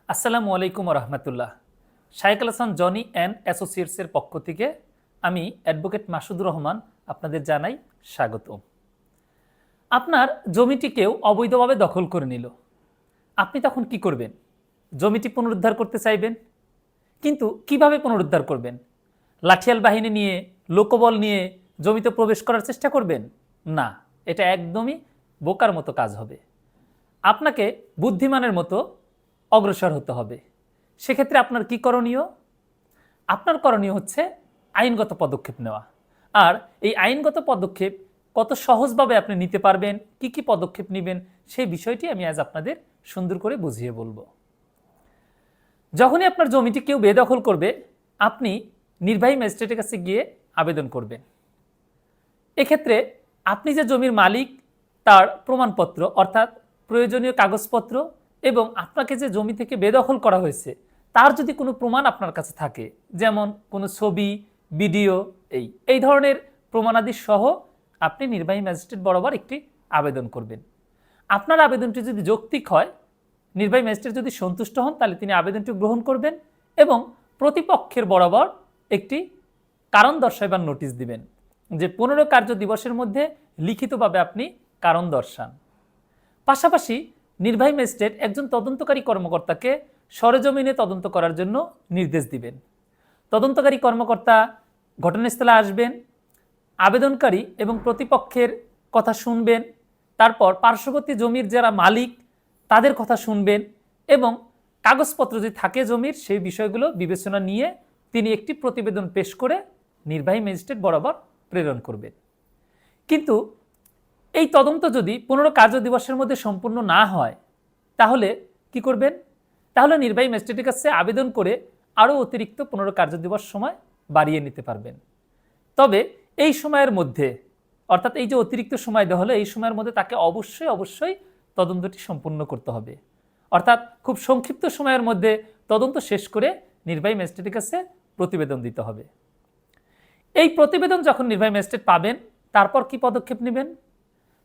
আসসালামু আলাইকুম রহমতুল্লাহ। শায়েখ আল হাসান জনি অ্যান্ড অ্যাসোসিয়েটসের পক্ষ থেকে আমি অ্যাডভোকেট মাসুদুর রহমান আপনাদের জানাই স্বাগত। আপনার জমিটি কেউ অবৈধভাবে দখল করে নিল, আপনি তখন কি করবেন? জমিটি পুনরুদ্ধার করতে চাইবেন, কিন্তু কিভাবে পুনরুদ্ধার করবেন? লাঠিয়াল বাহিনী নিয়ে, লোকবল নিয়ে জমিতে প্রবেশ করার চেষ্টা করবেন? না, এটা একদমই বোকার মতো কাজ হবে। আপনাকে বুদ্ধিমানের মতো অগ্রসর হতে হবে। সেক্ষেত্রে আপনার কি করণীয়? আপনার করণীয় হচ্ছে আইনগত পদক্ষেপ নেওয়া। আর এই আইনগত পদক্ষেপ কত সহজভাবে আপনি নিতে পারবেন, কি পদক্ষেপ নেবেন, সেই বিষয়টি আমি আজ আপনাদের সুন্দর করে বুঝিয়ে বলবো। যখনই আপনার জমিটি কেউ বেদখল করবে, আপনি নির্বাহী ম্যাজিস্ট্রেটের কাছে গিয়ে আবেদন করবেন। এক্ষেত্রে আপনি যে জমির মালিক তার প্রমাণপত্র অর্থাৎ প্রয়োজনীয় কাগজপত্র এবং আপনাকে যে জমি থেকে বেদখল করা হয়েছে তার যদি কোনো প্রমাণ আপনার কাছে থাকে, যেমন কোনো ছবি, ভিডিও, এই ধরনের প্রমাণাদি সহ আপনি নির্বাহী ম্যাজিস্ট্রেট বরাবর একটি আবেদন করবেন। আপনার আবেদনটি যদি যৌক্তিক হয়, নির্বাহী ম্যাজিস্ট্রেট যদি সন্তুষ্ট হন, তাহলে তিনি আবেদনটি গ্রহণ করবেন এবং প্রতিপক্ষের বরাবর একটি কারণ দর্শাইবার নোটিশ দিবেন যে 15 কার্য দিবসের মধ্যে লিখিতভাবে আপনি কারণ দর্শান। পাশাপাশি নির্বাহী ম্যাজিস্ট্রেট একজন তদন্তকারী কর্মকর্তাকে সরেজমিনে তদন্ত করার জন্য নির্দেশ দিবেন। তদন্তকারী কর্মকর্তা ঘটনাস্থলে আসবেন, আবেদনকারী এবং প্রতিপক্ষের কথা শুনবেন, তারপর পার্শ্ববর্তী জমির যারা মালিক তাদের কথা শুনবেন এবং কাগজপত্র যদি থাকে জমির সেই বিষয়গুলো বিবেচনা নিয়ে তিনি একটি প্রতিবেদন পেশ করে নির্বাহী ম্যাজিস্ট্রেট বরাবর প্রেরণ করবেন। কিন্তু এই তদন্ত যদি 15 কার্য দিবসের মধ্যে সম্পূর্ণ না হয়, তাহলে কি করবেন? তাহলে নির্বাহী ম্যাজিস্ট্রেটের কাছে আবেদন করে আরও অতিরিক্ত 15 কার্য দিবস সময় বাড়িয়ে নিতে পারবেন। তবে এই সময়ের মধ্যে, অর্থাৎ এই যে অতিরিক্ত সময় দেওয়া হলো, এই সময়ের মধ্যে তাকে অবশ্যই তদন্তটি সম্পূর্ণ করতে হবে। অর্থাৎ খুব সংক্ষিপ্ত সময়ের মধ্যে তদন্ত শেষ করে নির্বাহী ম্যাজিস্ট্রেটের কাছে প্রতিবেদন দিতে হবে। এই প্রতিবেদন যখন নির্বাহী ম্যাজিস্ট্রেট পাবেন, তারপর কি পদক্ষেপ নেবেন?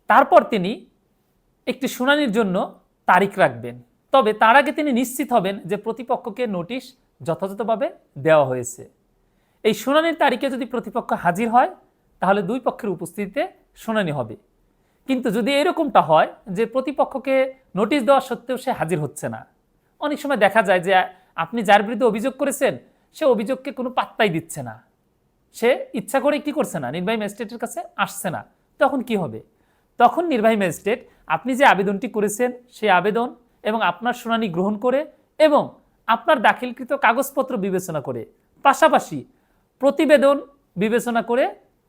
তারপর তিনি একটি শুনানির জন্য তারিখ রাখবেন। তবে তার আগে তিনি নিশ্চিত হবেন যে প্রতিপক্ষকে নোটিশ যথাযথভাবে দেওয়া হয়েছে। এই শুনানির তারিখে যদি প্রতিপক্ষ হাজির হয়, তাহলে দুই পক্ষের উপস্থিতিতে শুনানি হবে। কিন্তু যদি এরকমটা হয় যে প্রতিপক্ষকে নোটিশ দেওয়া সত্ত্বেও সে হাজির হচ্ছে না, অনেক সময় দেখা যায় যে আপনি যার বিরুদ্ধে অভিযোগ করেছেন সে অভিযোগকে কোনো পাত্তাই দিচ্ছে না, সে ইচ্ছা করে কি করছে না, নির্বাহী ম্যাজিস্ট্রেটের কাছে আসছে না। তখন কি হবে? তখন নির্বাহী ম্যাজিস্ট্রেট আপনি যে আবেদনটি করেছেন সেই আবেদন এবং আপনার শুনানি গ্রহণ করে এবং আপনার দাখিলকৃত কাগজপত্র বিবেচনা করে, পাশাপাশি প্রতিবেদন বিবেচনা করে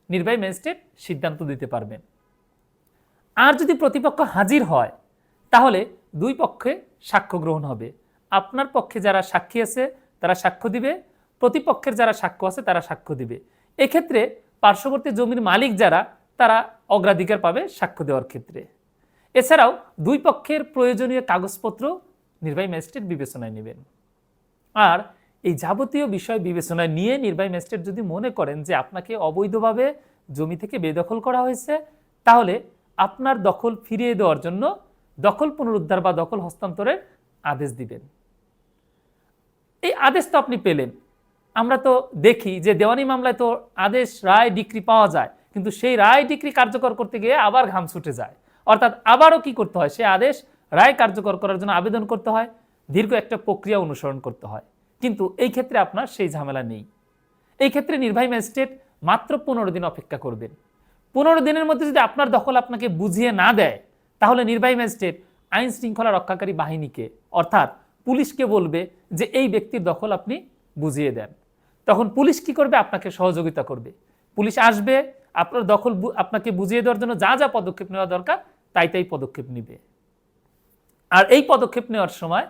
নির্বাহী ম্যাজিস্ট্রেট সিদ্ধান্ত দিতে পারবেন। আর যদি প্রতিপক্ষ হাজির হয়, তাহলে দুই পক্ষে সাক্ষ্য গ্রহণ হবে। আপনার পক্ষে যারা সাক্ষী আছে তারা সাক্ষ্য দিবে, প্রতিপক্ষের যারা সাক্ষ্য আছে তারা সাক্ষ্য দিবে। এক্ষেত্রে পার্শ্ববর্তী জমির মালিক যারা, তারা অগ্রাধিকার পাবে সাক্ষ্য দেওয়ার ক্ষেত্রে। এছাড়াও দুই পক্ষের প্রয়োজনীয় কাগজপত্র নির্বাহী ম্যাজিস্ট্রেট বিবেচনায় নেবেন। আর এই যাবতীয় বিষয় বিবেচনায় নিয়ে নির্বাহী ম্যাজিস্ট্রেট যদি মনে করেন যে আপনাকে অবৈধভাবে জমি থেকে বেদখল করা হয়েছে, তাহলে আপনার দখল ফিরিয়ে দেওয়ার জন্য দখল পুনরুদ্ধার বা দখল হস্তান্তরের আদেশ দিবেন। এই আদেশ তো আপনি পেলেন। আমরা তো দেখি যে দেওয়ানি মামলায় তো আদেশ, রায়, ডিক্রি পাওয়া যায়, কিন্তু সেই রায় ডিক্রি কার্যকর করতে গিয়ে আবার ঘাম ছুটে যায়। অর্থাৎ আবারও কি করতে হয়? সেই আদেশ, রায় কার্যকর করার জন্য আবেদন করতে হয়, দীর্ঘ একটা প্রক্রিয়া অনুসরণ করতে হয়। কিন্তু এই ক্ষেত্রে আপনার সেই ঝামেলা নেই। এই ক্ষেত্রে নির্বাহী ম্যাজিস্ট্রেট মাত্র 15 দিন অপেক্ষা করবেন। 15 দিনের মধ্যে যদি আপনার দখল আপনাকে বুঝিয়ে না দেয়, তাহলে নির্বাহী ম্যাজিস্ট্রেট আইন শৃঙ্খলা রক্ষাকারী বাহিনীকে অর্থাৎ পুলিশকে বলবে যে এই ব্যক্তির দখল আপনি বুঝিয়ে দেন। তখন পুলিশ কি করবে? আপনাকে সহযোগিতা করবে। পুলিশ আসবে, আপনার দখল আপনাকে বুঝিয়ে দেওয়ার জন্য যা যা পদক্ষেপ নেওয়া দরকার তাই পদক্ষেপ নেবে। আর এই পদক্ষেপ নেওয়ার সময়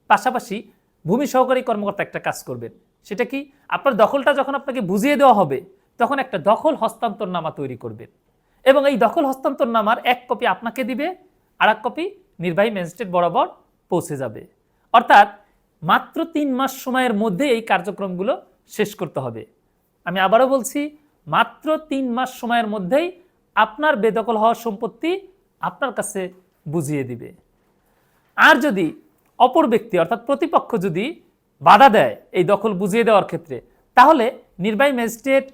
পাশাপাশি ভূমি সহকারী কর্মকর্তা একটা কাজ করবেন। সেটা কি? আপনার দখলটা যখন আপনাকে বুঝিয়ে দেওয়া হবে, তখন একটা দখল হস্তান্তর নামা তৈরি করবেন এবং এই দখল হস্তান্তর নামার এক কপি আপনাকে দিবে, আর এক কপি নির্বাহী ম্যাজিস্ট্রেট বরাবর পৌঁছে যাবে। অর্থাৎ মাত্র 3 মাস সময়ের মধ্যে এই কার্যক্রমগুলো শেষ করতে হবে। আমি আবারও বলছি, মাত্র 3 মাস সময়ের মধ্যেই আপনার বেদখল হওয়া সম্পত্তি আপনার কাছে বুঝিয়ে দিবে। আর যদি অপর ব্যক্তি অর্থাৎ প্রতিপক্ষ যদি বাধা দেয় এই দখল বুঝিয়ে দেওয়ার ক্ষেত্রে, তাহলে নির্বাহী ম্যাজিস্ট্রেট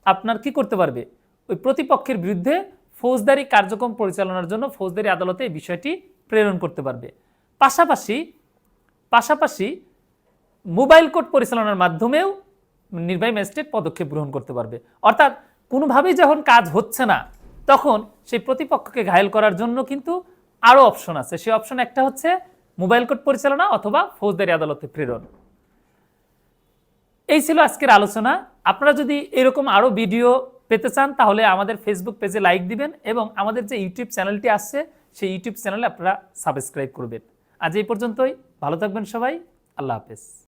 আপনার কি করতে পারবে, ওই প্রতিপক্ষের বিরুদ্ধে ফৌজদারি কার্যক্রম পরিচালনার জন্য ফৌজদারি আদালতে এই বিষয়টি প্রেরণ করতে পারবে। পাশাপাশি মোবাইল কোর্ট পরিচালনার মাধ্যমেও নির্বাহী ম্যাজিস্ট্রেট পদক্ষেপ গ্রহণ করতে পারবে। অর্থাৎ কোনোভাবেই যখন কাজ হচ্ছে না তখন সেই প্রতিপক্ষকে ঘায়েল করার জন্য কিন্তু আরও অপশন আছে। সেই অপশন একটা হচ্ছে মোবাইল কোর্ট পরিচালনা অথবা ফৌজদারি আদালতে প্রেরণ। এই ছিল আজকের আলোচনা। আপনারা যদি এরকম আরও ভিডিও পেতে চান তাহলে আমাদের ফেসবুক পেজে লাইক দিবেন এবং আমাদের যে ইউটিউব চ্যানেলটি আসছে সেই ইউটিউব চ্যানেলে আপনারা সাবস্ক্রাইব করবেন। আজ এই পর্যন্তই, ভালো থাকবেন সবাই, আল্লাহ হাফেজ।